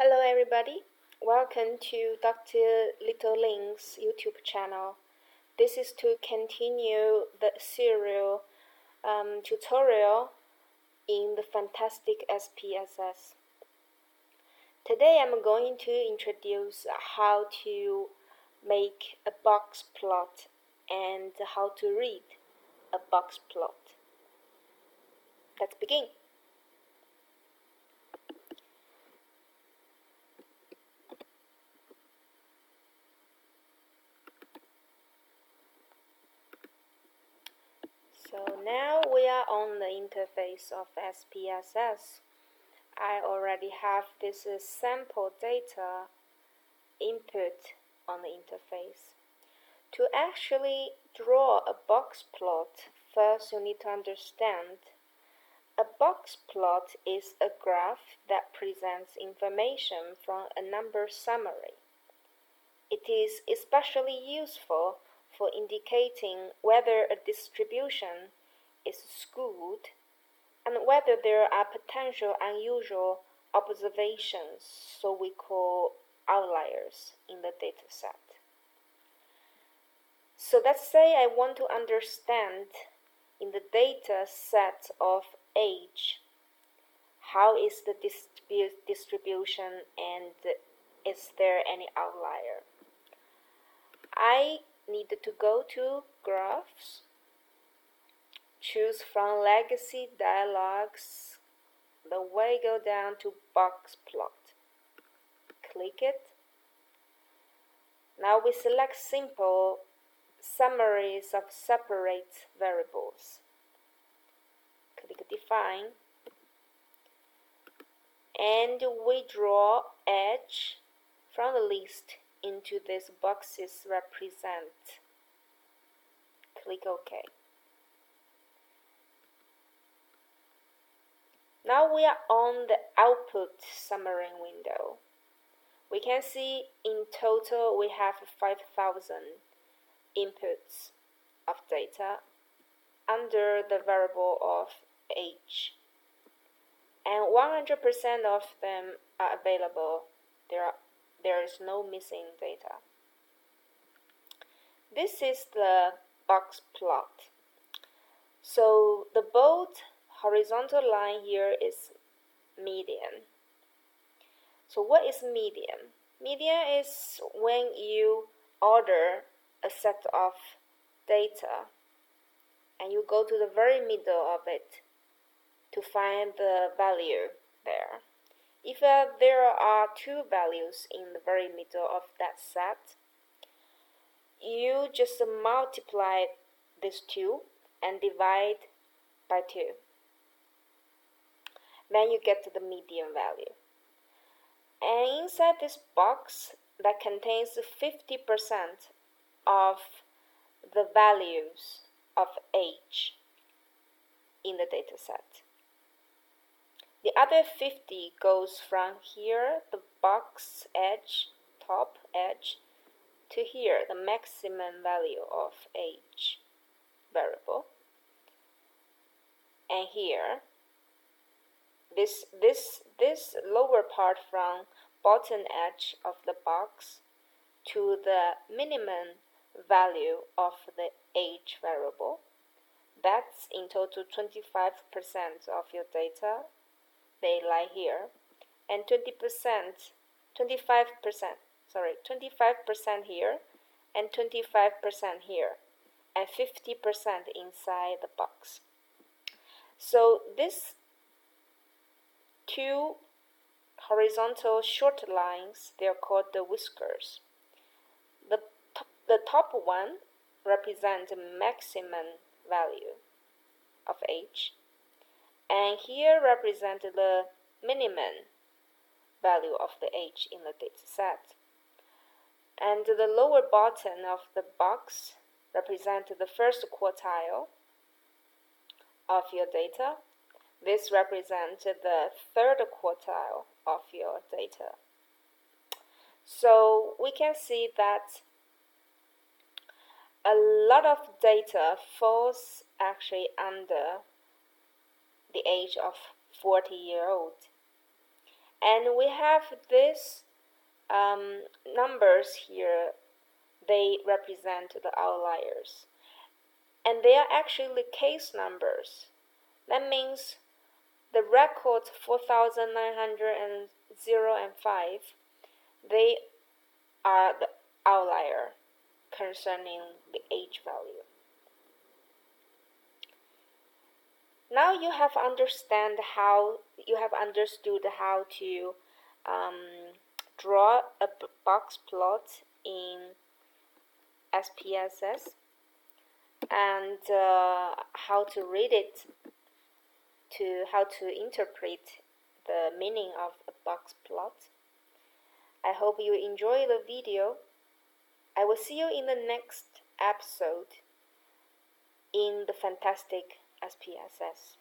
Hello everybody, welcome to DrLittleLin's YouTube channel. This is to continue the serial tutorial in the Fantastic SPSS. Today I'm going to introduce how to make a box plot and how to read a box plot. Let's begin. So now we are on the interface of SPSS. I already have this sample data input on the interface. To actually draw a box plot, first you need to understand a box plot is a graph that presents information from a number summary. It is especially useful for indicating whether a distribution is skewed and whether there are potential unusual observations, so we call outliers in the dataset. So let's say I want to understand in the data set of age, how is the distribution and is there any outlier? I need to go to graphs, choose from legacy dialogs, the way go down to box plot. Click it. Now we select simple summaries of separate variables. Click define. And we draw edge from the list into these boxes represent. Click OK. Now we are on the output summary window. We can see in total we have 5,000 inputs of data under the variable of age. And 100% of them are available. There is no missing data. This is the box plot. So the bold horizontal line here is median. So what is median? Median is when you order a set of data and you go to the very middle of it to find the value there. If there are two values in the very middle of that set, you just multiply these two and divide by 2. Then you get to the median value. And inside this box that contains 50% of the values of age in the dataset. The other 50 goes from here, the box edge, top edge, to here, the maximum value of age variable. And here, this lower part from bottom edge of the box to the minimum value of the age variable. That's in total 25% of your data. They lie here, and 25% here, and 25% here, and 50% inside the box. So these two horizontal short lines, they're called the whiskers. The top one represents the maximum value of age, and here represent the minimum value of the age in the dataset. And the lower bottom of the box represents the first quartile of your data. This represents the third quartile of your data. So we can see that a lot of data falls actually under the age of 40-year-old. And we have these numbers here. They represent the outliers. And they are actually case numbers. That means the records 4,905, they are the outlier concerning the age value. Now you have understood how to draw a box plot in SPSS and how to read it, how to interpret the meaning of a box plot. I hope you enjoy the video. I will see you in the next episode in the Fantastic SPSS.